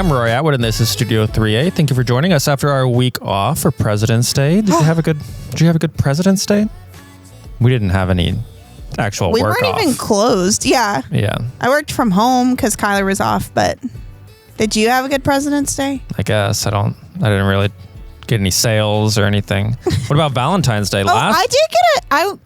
am Roy Atwood, and this is Studio 3A. Thank you for joining us after our week off for President's Day. Did you have a good President's Day? We didn't have any actual work off. We weren't even closed. Yeah. Yeah. I worked from home because Kyler was off, but did you have a good President's Day? I guess. I didn't really get any sales or anything. What about Valentine's Day? I did get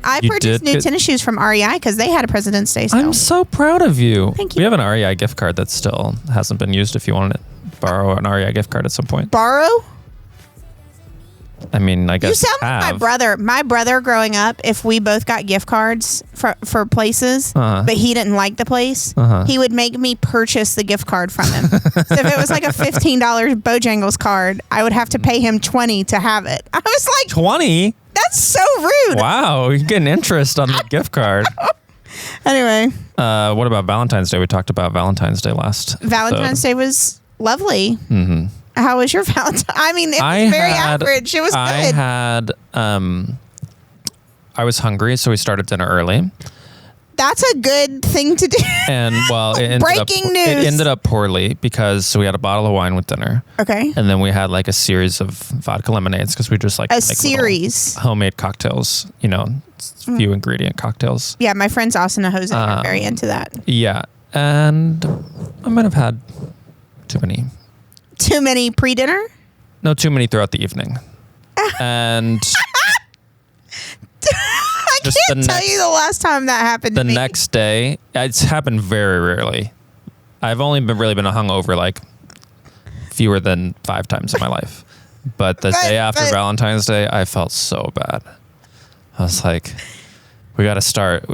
I purchased new tennis shoes from REI because they had a President's Day sale. I'm so proud of you. Thank you. We have an REI gift card that still hasn't been used if you want to borrow an REI gift card at some point. Borrow? I mean, I guess you sound like my brother. My brother growing up, if we both got gift cards for places, but he didn't like the place, he would make me purchase the gift card from him. So if it was like a $15 Bojangles card, I would have to pay him $20 to have it. I was like, 20? That's so rude. Wow, you're getting interest on the gift card. Anyway. What about Valentine's Day? We talked about Valentine's Day last Valentine's Day was lovely. Mm-hmm. How was your Valentine? I mean, it was very average. It was good. I was hungry, so we started dinner early. That's a good thing to do. And well, Breaking news. It ended up poorly because we had a bottle of wine with dinner. Okay. And then we had like a series of vodka lemonades because we just like a series homemade cocktails, few ingredient cocktails. Yeah, my friends Austin and Jose are very into that. Yeah. And I might have had too many. Too many pre-dinner? No, too many throughout the evening. And I can't tell you the last time that happened to me. The next day, it's happened very rarely. I've only really been hungover like fewer than 5 times in my life. But the day after Valentine's Day, I felt so bad. I was like, we got to start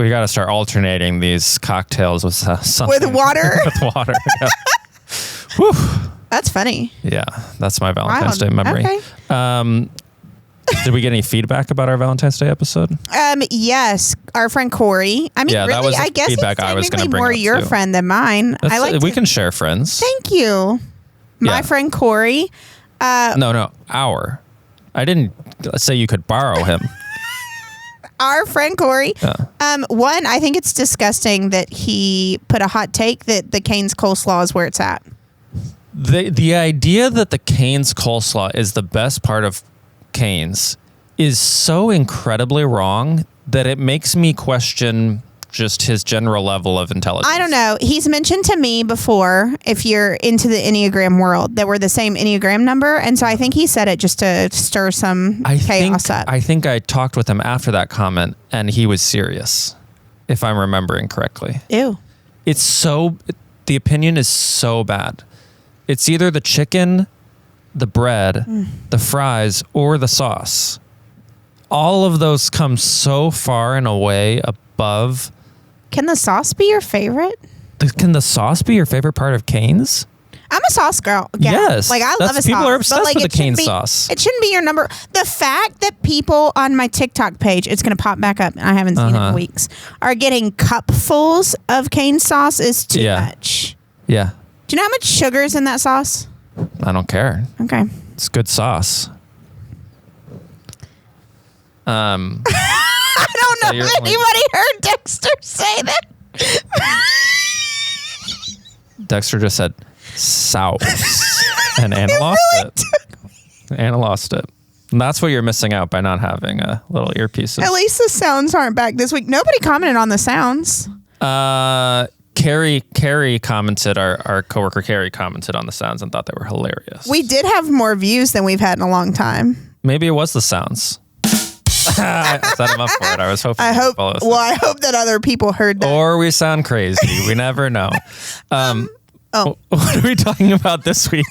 alternating these cocktails with something. With water? With water, yeah. Whew. That's funny. Yeah, that's my Valentine's Day memory. Okay. Did we get any feedback about our Valentine's Day episode? Yes, our friend Corey. I mean, yeah, really, that was I guess feedback I was going to bring more up your too. friend than mine. We can share friends. Thank you, my friend Corey. No, our. I didn't say you could borrow him. Our friend Corey. One, I think it's disgusting that he put a hot take that the Cane's coleslaw is where it's at. The idea that the Cane's coleslaw is the best part of Cane's is so incredibly wrong that it makes me question just his general level of intelligence. I don't know. He's mentioned to me before, if you're into the Enneagram world, that we're the same Enneagram number. And so I think he said it just to stir some chaos up. I think I talked with him after that comment and he was serious, if I'm remembering correctly. Ew. The opinion is so bad. It's either the chicken, the bread, the fries, or the sauce. All of those come so far and away above. Can the sauce be your favorite? Can the sauce be your favorite part of Cane's? I'm a sauce girl. Yes. Like, I love a sauce. People are obsessed with the Cane's sauce. It shouldn't be your number. The fact that people on my TikTok page, it's going to pop back up, and I haven't seen it in weeks, are getting cupfuls of Cane's sauce is too much. Yeah. Do you know how much sugar is in that sauce? I don't care. Okay. It's good sauce. I don't know if anybody heard Dexter say that. Dexter just said sauce. And Anna lost it. Anna lost it. And that's what you're missing out by not having a little earpieces. At least the sounds aren't back this week. Nobody commented on the sounds. Carrie commented, our coworker Carrie commented on the sounds and thought they were hilarious. We did have more views than we've had in a long time. Maybe it was the sounds. I set him up for it. I was hoping. I hope that other people heard that. Or we sound crazy. We never know. What are we talking about this week?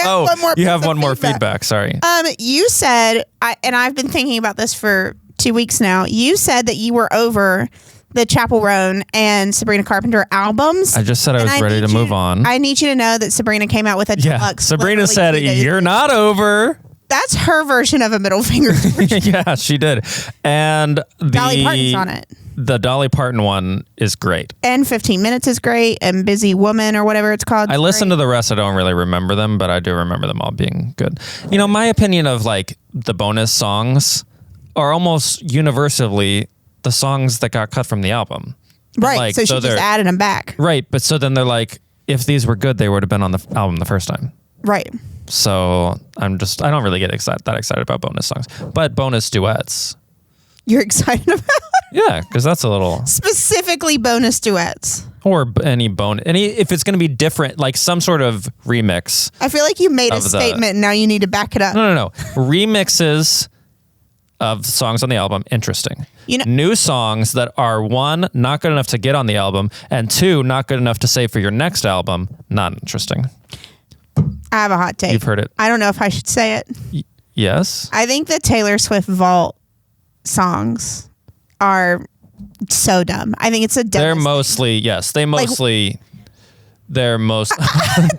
No. You have one more feedback. Sorry. You said, and I've been thinking about this for 2 weeks now. You said that you were over the Chapel Roan and Sabrina Carpenter albums. I just said I was ready to move on. I need you to know that Sabrina came out with a deluxe. Sabrina said, "You're not over." That's her version of a middle finger. Yeah, she did. And Dolly Parton's on it. The Dolly Parton one is great. And 15 Minutes is great. And Busy Woman or whatever it's called. I listened to the rest. I don't really remember them, but I do remember them all being good. You know, my opinion of like the bonus songs are almost universally the songs that got cut from the album. Right. Like, so she just added them back. Right. But so then they're like, if these were good, they would have been on the album the first time. Right. So I don't really get that excited about bonus songs, but bonus duets. You're excited about? Yeah, because that's a little specifically bonus duets. Or if it's going to be different, like some sort of remix. I feel like you made a statement and now you need to back it up. No. Remixes of songs on the album, interesting. New songs that are, 1, not good enough to get on the album, and 2, not good enough to save for your next album, not interesting. I have a hot take. You've heard it. I don't know if I should say it. Yes? I think the Taylor Swift Vault songs are so dumb. I think it's a dumb. They're mostly, yes. They're most.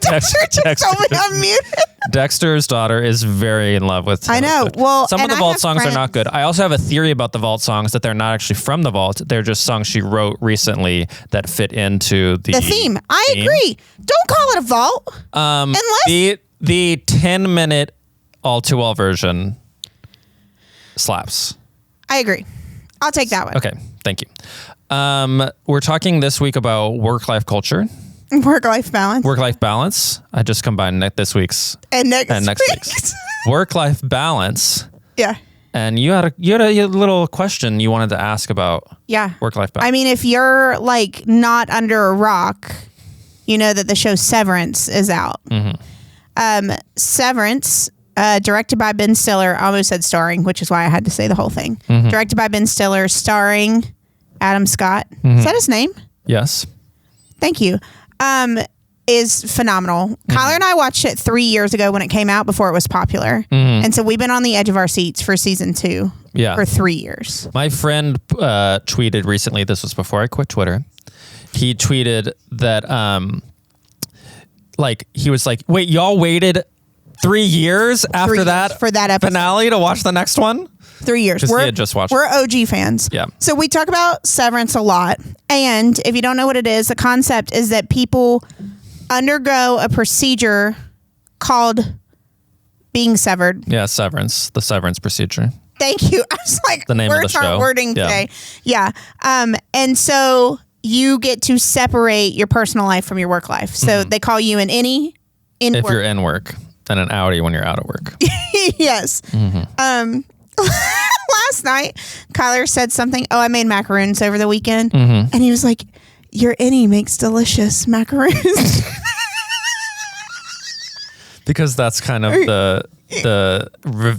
Dexter just told me I'm muted. Dexter's daughter is very in love with Taylor I know. Swift. Well, some of the Vault songs are not good. I also have a theory about the Vault songs that they're not actually from the Vault. They're just songs she wrote recently that fit into the theme. I agree. Don't call it a Vault. Unless the 10-minute all too well version slaps. I agree. I'll take that one. Okay, thank you. We're talking this week about work-life culture. Work-life balance. Work-life balance. I just combined this week's and next week's work-life balance. Yeah. And you had a little question you wanted to ask about. Yeah. Work-life balance. I mean, if you're like not under a rock, you know that the show Severance is out. Mm-hmm. Severance, directed by Ben Stiller. I almost said starring, which is why I had to say the whole thing. Mm-hmm. Directed by Ben Stiller, starring Adam Scott. Mm-hmm. Is that his name? Yes. Thank you. Is phenomenal. Mm-hmm. Kyler and I watched it 3 years ago when it came out before it was popular. Mm-hmm. And so we've been on the edge of our seats for season 2 for 3 years. My friend tweeted recently, this was before I quit Twitter. He tweeted that, he was like, wait, y'all waited 3 years after that for that episode. Finale to watch the next one? 3 years. He had just watched. We're OG fans. Yeah. So we talk about Severance a lot. And if you don't know what it is, the concept is that people undergo a procedure called being severed. Yeah, severance. The severance procedure. Thank you. I was like, the name of the show. Wording today. Yeah. And so you get to separate your personal life from your work life. So they call you an innie if you're in work, and an outie when you're out of work. Yes. Mm-hmm. Last night, Kyler said something. Oh, I made macaroons over the weekend. Mm-hmm. And he was like, your innie makes delicious macaroons. Because that's kind of the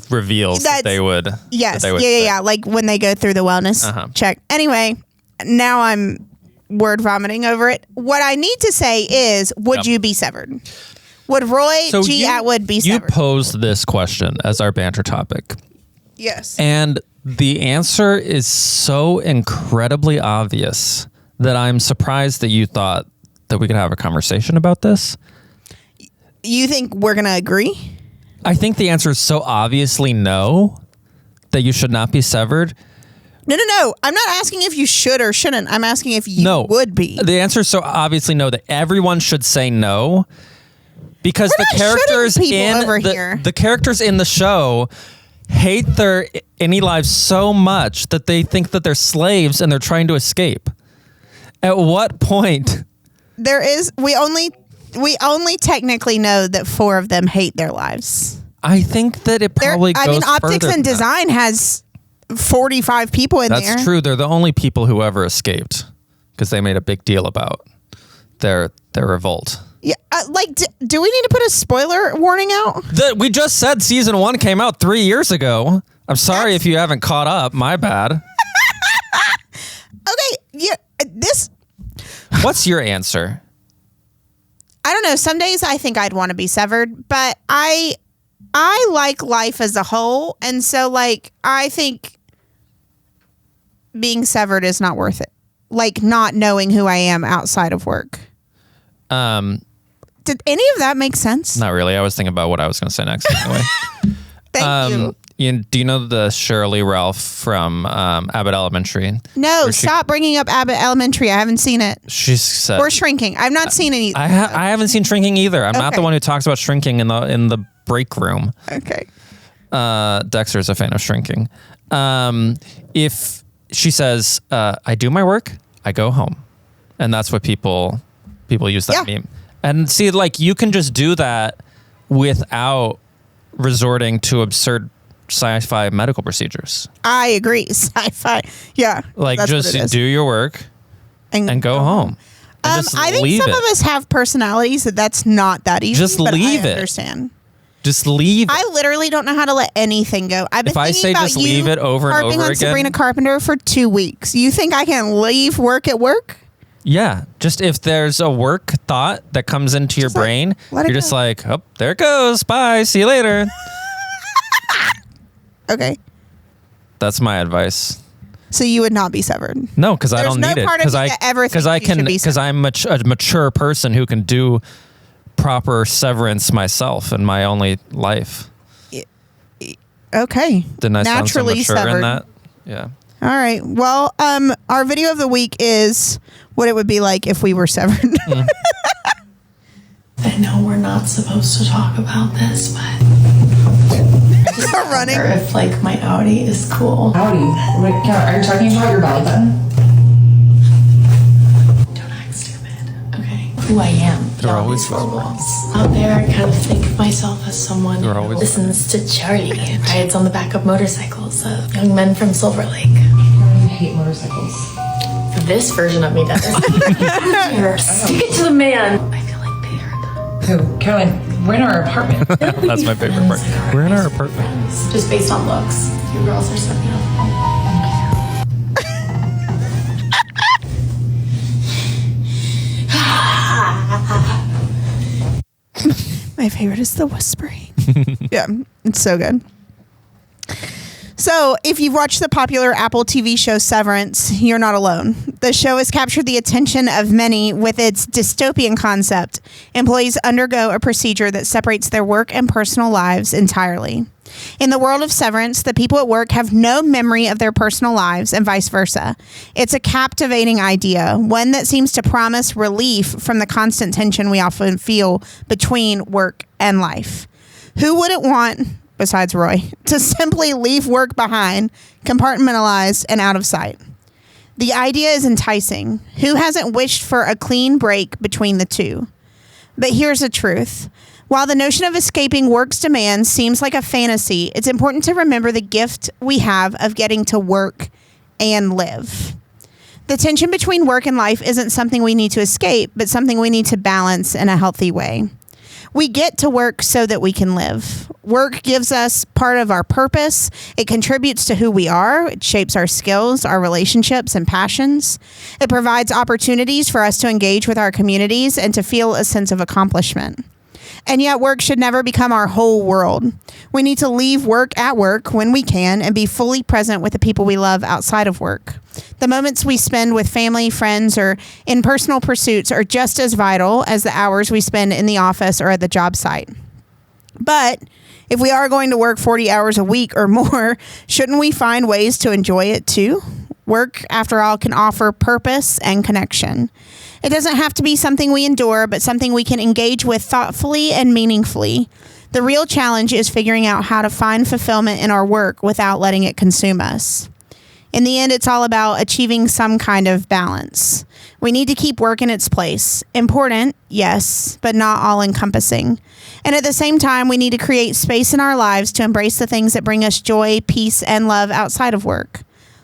reveals that they would. Yes. Yeah. Like when they go through the wellness check. Anyway, now I'm word vomiting over it. What I need to say is, would you be severed? Would Roy G. Atwood be severed? You posed this question as our banter topic. Yes. And the answer is so incredibly obvious that I'm surprised that you thought that we could have a conversation about this. You think we're going to agree? I think the answer is so obviously no, that you should not be severed. No. I'm not asking if you should or shouldn't. I'm asking if you would be. The answer is so obviously no that everyone should say no. Because the characters in the show hate their innie lives so much that they think that they're slaves and they're trying to escape. At what point? We only technically know that 4 of them hate their lives. I think that it probably goes further. Optics and Design has 45 people in there. That's true. They're the only people who ever escaped because they made a big deal about their revolt. Yeah, do we need to put a spoiler warning out? We just said season 1 came out 3 years ago. I'm sorry if you haven't caught up. My bad. Okay, yeah. What's your answer? I don't know. Some days I think I'd want to be severed, but I like life as a whole, and so I think being severed is not worth it. Like not knowing who I am outside of work. Did any of that make sense? Not really. I was thinking about what I was going to say next anyway. Thank you. Do you know the Shirley Ralph from Abbott Elementary? No, stop bringing up Abbott Elementary. I haven't seen it. She said, or Shrinking. I've not seen any. I haven't seen Shrinking either. I'm not the one who talks about Shrinking in the break room. Okay. Dexter's a fan of Shrinking. If she says, I do my work, I go home. And that's what people use that meme. And see, like, you can just do that without resorting to absurd sci-fi medical procedures. I agree. Sci-fi. Yeah. Like, just do your work and go home. And I think some of us have personalities that's not that easy. Just leave it. I understand. Just leave it. I literally don't know how to let anything go. I've been thinking about just leave it over and over harping on again. Sabrina Carpenter for 2 weeks. You think I can leave work at work? Yeah. Just if there's a work thought that comes into your brain, you're just like, oh, there it goes. Bye. See you later. Okay. That's my advice. So you would not be severed? No, because I don't need it. Because I'm a mature person who can do proper severance myself in my only life. Okay. Didn't I Naturally sound so mature severed. in that? Yeah. All right. Well, our video of the week is what it would be like if we were severed. I know we're not supposed to talk about this, but running. If like my Audi is cool. Audi? Wait, are you talking about your belly button? Don't act stupid, okay? Who I am. They're always four walls. Out there, I kind of think of myself as someone who listens to Charlie, rides on the back of motorcycles of young men from Silver Lake. I hate motorcycles. This version of me does. Stick it to the man. I feel like Baird. Who? Caroline, we're in our apartment. That's my favorite part. We're in our apartment. Just based on looks. You girls are so beautiful. My favorite is the whispering. Yeah, it's so good. So, if you've watched the popular Apple TV show Severance, you're not alone. The show has captured the attention of many with its dystopian concept. Employees undergo a procedure that separates their work and personal lives entirely. In the world of Severance, the people at work have no memory of their personal lives and vice versa. It's a captivating idea, one that seems to promise relief from the constant tension we often feel between work and life. Who wouldn't want, besides Roy, to simply leave work behind, compartmentalized and out of sight? The idea is enticing. Who hasn't wished for a clean break between the two? But here's the truth. While the notion of escaping work's demands seems like a fantasy, it's important to remember the gift we have of getting to work and live. The tension between work and life isn't something we need to escape, but something we need to balance in a healthy way. We get to work so that we can live. Work gives us part of our purpose. It contributes to who we are. It shapes our skills, our relationships, and passions. It provides opportunities for us to engage with our communities and to feel a sense of accomplishment. And yet work should never become our whole world. We need to leave work at work when we can and be fully present with the people we love outside of work. The moments we spend with family, friends, or in personal pursuits are just as vital as the hours we spend in the office or at the job site. But if we are going to work 40 hours a week or more, shouldn't we find ways to enjoy it too? Work, after all, can offer purpose and connection. It doesn't have to be something we endure, but something we can engage with thoughtfully and meaningfully. The real challenge is figuring out how to find fulfillment in our work without letting it consume us. In the end, it's all about achieving some kind of balance. We need to keep work in its place. Important, yes, but not all-encompassing. And at the same time, we need to create space in our lives to embrace the things that bring us joy, peace, and love outside of work.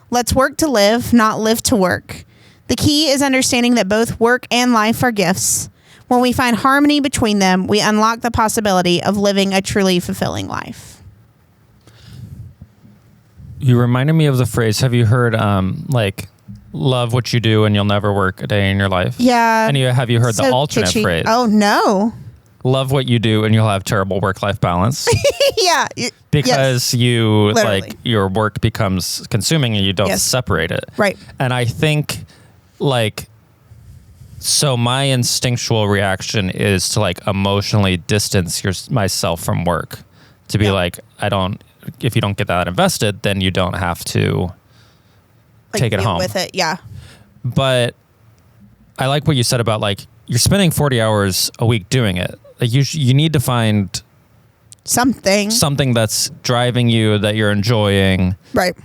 Let's work to live, not live to work. The key is understanding that both work and life are gifts. When we find harmony between them, we unlock the possibility of living a truly fulfilling life. You reminded me of the phrase, have you heard, love what you do and you'll never work a day in your life? Yeah. And have you heard the alternate phrase? Oh, no. Love what you do and you'll have terrible work-life balance. Yeah. Because your work becomes consuming and you don't separate it. Right. And I think so my instinctual reaction is to emotionally distance myself from work, to be if you don't get that invested, then you don't have to take it home with it. Yeah. But I like what you said about you're spending 40 hours a week doing it. You need to find something that's driving you, that you're enjoying. Right.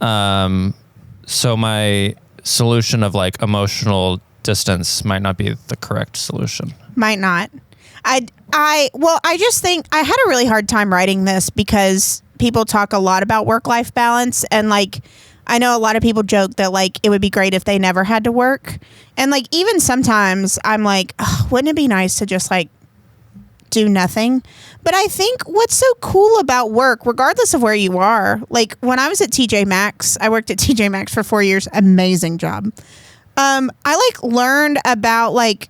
So my solution of emotional distance might not be the correct solution. Might not. I just think I had a really hard time writing this because people talk a lot about work-life balance, and like I know a lot of people joke that like it would be great if they never had to work, and like even sometimes I'm like, oh, wouldn't it be nice to just like do nothing? But I think what's so cool about work, regardless of where you are, like when I was at TJ Maxx, I worked at TJ Maxx for 4 years, amazing job. I like learned about like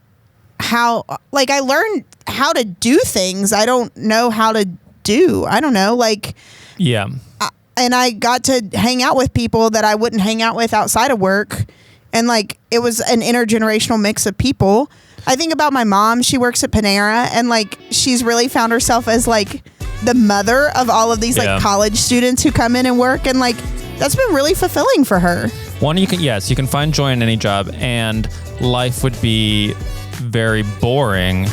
how, like I learned how to do things I don't know how to do. I don't know, like, yeah. And I got to hang out with people that I wouldn't hang out with outside of work. And like, it was an intergenerational mix of people. I think about my mom. She works at Panera, and like, she's really found herself as like the mother of all of these like college students who come in and work. And like, that's been really fulfilling for her. One, you can find joy in any job, and life would be very boring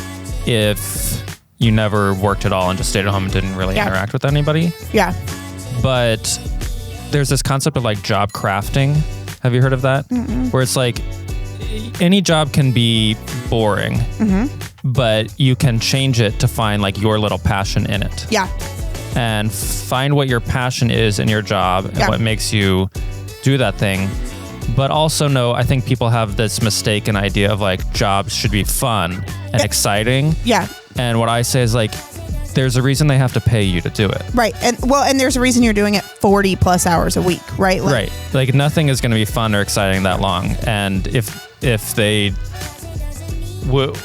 if you never worked at all and just stayed at home and didn't really interact with anybody. Yeah. But there's this concept of like job crafting. Have you heard of that? Mm-mm. Where it's like any job can be boring, but you can change it to find like your little passion in it. Yeah. And find what your passion is in your job and what makes you do that thing. But also know, I think people have this mistaken idea of like jobs should be fun and exciting. Yeah. And what I say is like, there's a reason they have to pay you to do it. Right. And there's a reason you're doing it 40 plus hours a week, right? Like, right. Like nothing is going to be fun or exciting that long. And if they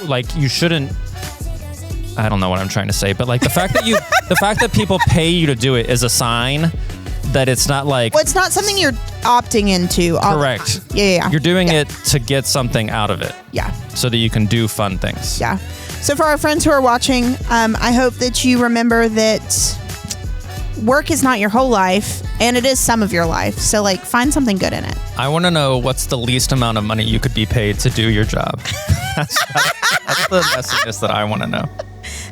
like, you shouldn't, I don't know what I'm trying to say, but like the fact that people pay you to do it is a sign that it's not like, well, it's not something you're opting into. Correct. Yeah. You're doing it to get something out of it. Yeah. So that you can do fun things. Yeah. So for our friends who are watching, I hope that you remember that work is not your whole life, and it is some of your life. So like, find something good in it. I want to know what's the least amount of money you could be paid to do your job. That's the messages that I want to know.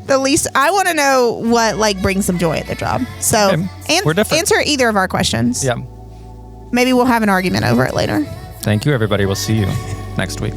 I want to know what like brings them joy at the job. So answer either of our questions. Yeah. Maybe we'll have an argument over it later. Thank you, everybody. We'll see you next week.